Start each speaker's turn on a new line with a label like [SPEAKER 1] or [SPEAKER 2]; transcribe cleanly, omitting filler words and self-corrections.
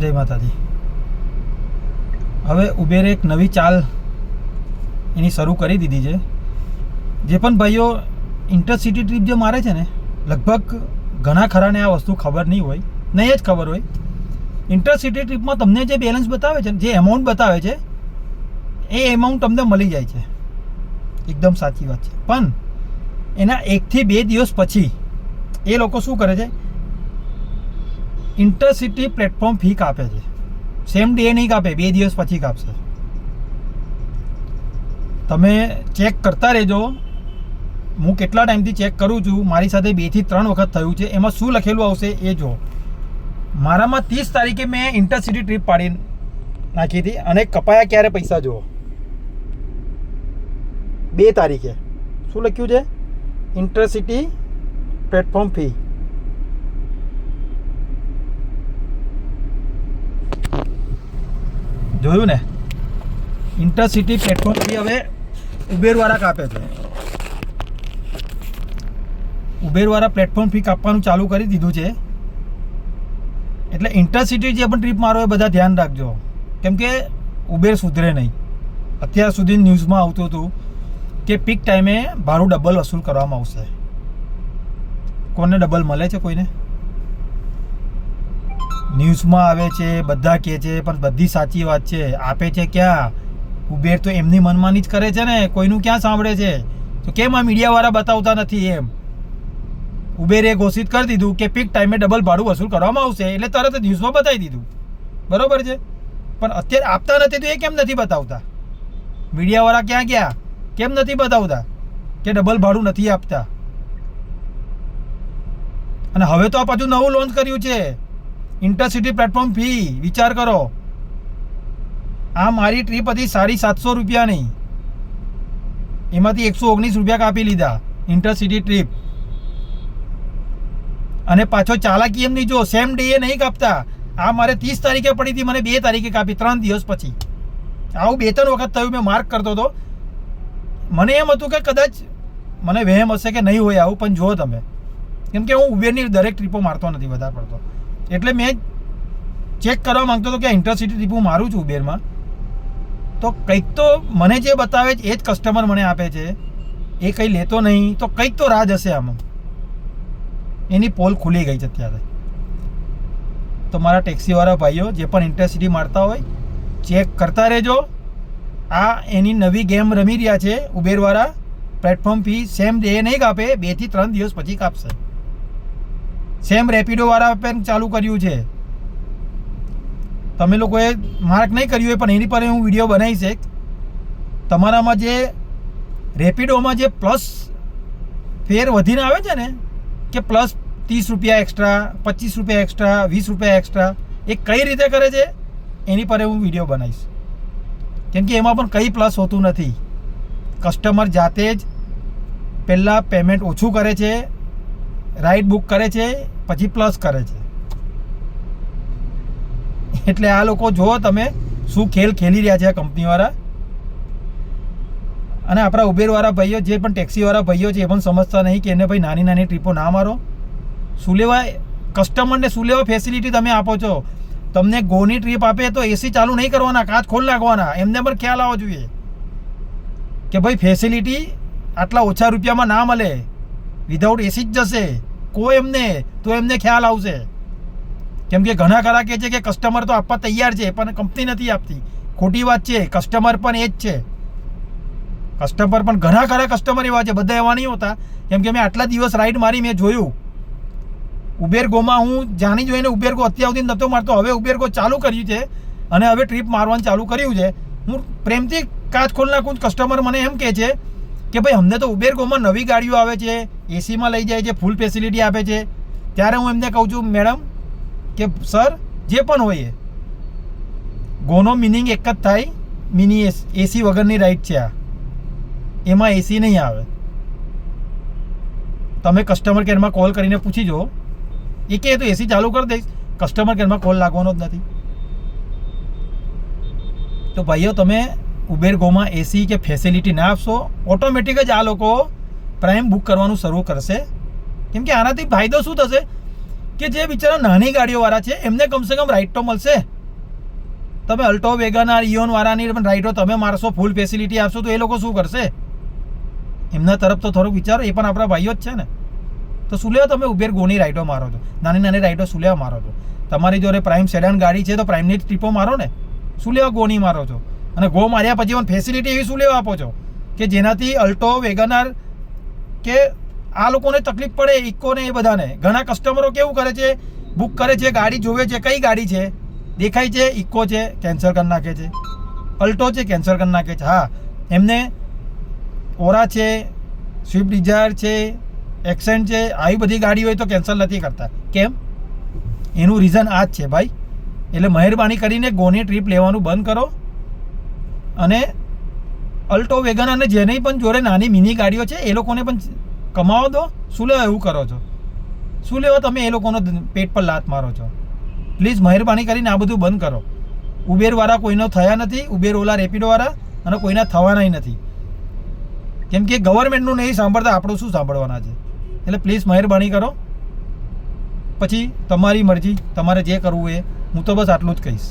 [SPEAKER 1] જય માતાજી. હવે ઉબેરે એક નવી ચાલ એની શરૂ કરી દીધી છે. જે પણ ભાઈઓ ઇન્ટરસિટી ટ્રીપ જે મારે છે ને, લગભગ ઘણા ખરાને આ વસ્તુ ખબર નહીં હોય, નહીં જ ખબર હોય. ઇન્ટરસિટી ટ્રીપમાં તમને જે બેલેન્સ બતાવે છે, જે એમાઉન્ટ બતાવે છે, એ એમાઉન્ટ તમને મળી જાય છે. એકદમ સાચી વાત છે. પણ એના 1 થી 2 દિવસ પછી એ લોકો શું કરે છે, ઇન્ટરસિટી પ્લેટફોર્મ ફી કાપે છે. સેમ ડે નહીં કાપે, 2 દિવસ પછી કાપશે. તમે ચેક કરતા રહેજો. હું કેટલા ટાઈમથી ચેક કરું છું, મારી સાથે 2 થી 3 વખત થયું છે. એમાં શું લખેલું આવશે એ જો. મારામાં 30 તારીખે મેં ઇન્ટરસિટી ટ્રીપ પાડી નાખી હતી અને કપાયા ક્યારે પૈસા જુઓ, 2 તારીખે શું લખ્યું છે, ઇન્ટરસિટી પ્લેટફોર્મ ફી. જોયું ને, ઇન્ટરસિટી પ્લેટફોર્મ ફી હવે ઉબેરવાળા કાપે છે. ઉબેરવાળા પ્લેટફોર્મ ફી કાપવાનું ચાલુ કરી દીધું છે. એટલે ઇન્ટરસિટી જે પણ ટ્રીપ મારો એ બધા ધ્યાન રાખજો, કેમ કે ઉબેર સુધરે નહીં. અત્યાર સુધી ન્યૂઝમાં આવતું હતું કે પીક ટાઈમે ભાડું ડબલ વસૂલ કરવામાં આવશે. કોને ડબલ મળે છે? કોઈને ન્યૂઝમાં આવે છે, બધા કહે છે, પણ બધી સાચી વાત છે. આપે છે ક્યાં? ઉબેર તો એમની મનમાની જ કરે છે ને, કોઈનું ક્યાં સાંભળે છે? તો કેમ આ મીડિયાવાળા બતાવતા નથી? એમ ઉબેરે ઘોષિત કરી દીધું કે પીક ટાઈમે ડબલ ભાડું વસૂલ કરવામાં આવશે, એટલે તરત જ ન્યૂઝમાં બતાવી દીધું. બરોબર છે, પણ અત્યારે આપતા નથી તો એ કેમ નથી બતાવતા? મીડિયાવાળા ક્યાં ગયા? કેમ નથી બતાવતા કે ડબલ ભાડું નથી આપતા? અને હવે તો આ પાછું નવું લોન્ચ કર્યું છે, ઇન્ટરસિટી પ્લેટફોર્મ ફી. વિચાર કરો, આ મારી ટ્રીપ હતી 750 રૂપિયાની, એમાંથી 119 રૂપિયા કાપી લીધા ઇન્ટરસિટી ટ્રીપ. અને પાછો ચાલાકી એમ નહીં, જો સેમ ડે એ નહીં કાપતા. આ મારે 30 તારીખે પડી હતી, મને 2 તારીખે કાપી, 3 દિવસ પછી. આવું 2-3 વખત થયું. મેં માર્ક કરતો હતો. મને એમ હતું કે કદાચ મને વહેમ હશે કે નહીં હોય આવું, પણ જુઓ તમે, કેમ કે હું ઉબેરની દરેક ટ્રીપો મારતો નથી વધારે પડતો. એટલે મેં ચેક કરવા માંગતો હતો કે ઇન્ટરસિટી ટ્રીપ હું મારું છું ઉબેરમાં, તો કંઈક તો મને જે બતાવે છે એ જ કસ્ટમર મને આપે છે, એ કંઈ લેતો નહીં. તો કંઈક તો રાજ હશે આમાં. એની પોલ ખુલી ગઈ છે અત્યારે. તો મારા ટેક્સીવાળા ભાઈઓ જે પણ ઇન્ટરસિટી મારતા હોય, ચેક કરતા રહેજો. આ એની નવી ગેમ રમી રહ્યા છે ઉબેરવાળા. પ્લેટફોર્મ ફી સેમ ડે નહીં કાપે, 2 થી 3 દિવસ પછી કાપશે. સેમ રેપિડોવાળા પણ ચાલુ કર્યું છે. તમે લોકોએ માર્ક નહીં કર્યું હોય, પણ એની પર હું વિડીયો બનાવીશ એક. તમારામાં જે રેપિડોમાં જે પ્લસ ફેર વધીને આવે છે ને, કે પ્લસ 30 રૂપિયા એક્સ્ટ્રા, 25 રૂપિયા એક્સ્ટ્રા, 20 રૂપિયા એક્સ્ટ્રા, એ કઈ રીતે કરે છે એની પર હું વિડીયો બનાવીશ. કેમ કે એમાં પણ કંઈ પ્લસ હોતું નથી. કસ્ટમર જાતે જ પહેલાં પેમેન્ટ ઓછું કરે છે, રાઇડ બુક કરે છે, પછી પ્લસ કરે છે. એટલે આ લોકો જુઓ તમે શું ખેલ ખેલી રહ્યા છે આ કંપનીવાળા. અને આપણા ઉબેરવાળા ભાઈઓ, જે પણ ટેક્સીવાળા ભાઈઓ છે, એ પણ સમજતા નહીં કે એને ભાઈ નાની નાની ટ્રીપો ના મારો. શું લેવા કસ્ટમરને, શું લેવા ફેસિલિટી તમે આપો છો? તમને ગોની ટ્રીપ આપે તો એસી ચાલુ નહીં કરવાના, કાચ ખોલ નાખવાના. એમને પણ ખ્યાલ આવવો જોઈએ કે ભાઈ ફેસિલિટી આટલા ઓછા રૂપિયામાં ના મળે, વિધાઉટ એસી જ જશે. કોઈ એમને તો એમને ખ્યાલ આવશે. કેમ કે ઘણા ખરા કહે છે કે કસ્ટમર તો આપવા તૈયાર છે, પણ કંપની નથી આપતી. ખોટી વાત છે. કસ્ટમર પણ એ જ છે. કસ્ટમર પણ ઘણા ખરા કસ્ટમર એવા છે, બધા એવા નહીં હોતા. કેમ કે મેં આટલા દિવસ રાઈડ મારી, મેં જોયું. ઉબેર ગોમાં હું જાણી જોઈને ઉબેર ગો અત્યાર સુધી નહોતો મારતો, હવે ઉબેર ગો ચાલુ કર્યું છે અને હવે ટ્રીપ મારવાનું ચાલુ કર્યું છે. હું પ્રેમથી કાચ ખોલ નાખું. કસ્ટમર મને એમ કહે છે કે ભાઈ અમને તો ઉબેર ગોમાં નવી ગાડીઓ આવે છે, એસીમાં લઈ જાય છે, ફૂલ ફેસિલિટી આપે છે. ત્યારે હું એમને કહું છું, મેડમ કે સર જે પણ હોય, ગોનો મિનિંગ એક જ થાય, મિની એસી વગરની રાઈડ છે આ, એમાં એસી નહીં આવે. તમે કસ્ટમર કેરમાં કોલ કરીને પૂછી જુઓ. એ કહે તો એસી ચાલુ કરી દઈશ, કસ્ટમર કેરમાં કોલ લાગવાનો જ નથી. તો ભાઈઓ, તમે ઉબેર ગોમાં એસી કે ફેસિલિટી ના આપશો, ઓટોમેટિક જ આ લોકો પ્રાઇમ બુક કરવાનું શરૂ કરશે. કેમ કે આનાથી ફાયદો શું થશે કે જે બિચારા નાની ગાડીઓવાળા છે એમને કમસે કમ રાઇટ તો મળશે. તમે અલ્ટો વેગનાર ઇયોનવાળાની પણ રાઇટો તમે મારશો, ફૂલ ફેસિલિટી આપશો તો એ લોકો શું કરશે? એમના તરફ તો થોડુંક વિચારો, એ પણ આપણા ભાઈઓ જ છે ને. તો શું લેવા તમે ઉબેર ગોની રાઇટો મારો છો, નાની નાની રાઇટો શું લેવા મારો છો? તમારી જોડે પ્રાઇમ સેડાન ગાડી છે તો પ્રાઇમની ટ્રીપો મારો ને, શું લેવા ગોની મારો છો? અને ગો માર્યા પછી પણ ફેસિલિટી એવી શું લેવા આપો છો કે જેનાથી અલ્ટો વેગનાર કે આ લોકોને તકલીફ પડે, ઇકોને એ બધાને. ઘણા કસ્ટમરો કેવું કરે છે, બુક કરે છે, ગાડી જોવે છે, કઈ ગાડી છે દેખાય છે, ઇકો છે કેન્સલ કરી નાખે છે, અલ્ટો છે કેન્સલ કરી નાખે છે. હા, એમને ઓરા છે, સ્વિફ્ટ ડિઝાયર છે, એક્સેન્ટ છે, આવી બધી ગાડી હોય તો કેન્સલ નથી કરતા. કેમ? એનું રીઝન આ જ છે ભાઈ. એટલે મહેરબાની કરીને ગોની ટ્રીપ લેવાનું બંધ કરો અને અલ્ટો વેગન અને જેની પણ જોડે નાની મિની ગાડીઓ છે એ લોકોને પણ કમાવા દો. શું લેવા એવું કરો છો? શું લેવા તમે એ લોકોનો પેટ પર લાત મારો છો? પ્લીઝ મહેરબાની કરીને આ બધું બંધ કરો. ઉબેરવાળા કોઈનો થયા નથી, ઉબેર ઓલા રેપિડોવાળા, અને કોઈના થવાનાય નથી. કેમ કે ગવર્મેન્ટનું નહીં સાંભળતા આપણું શું સાંભળવાના છે? એટલે પ્લીઝ મહેરબાની કરો. પછી તમારી મરજી, તમારે જે કરવું એ. હું તો બસ આટલું જ કહીશ.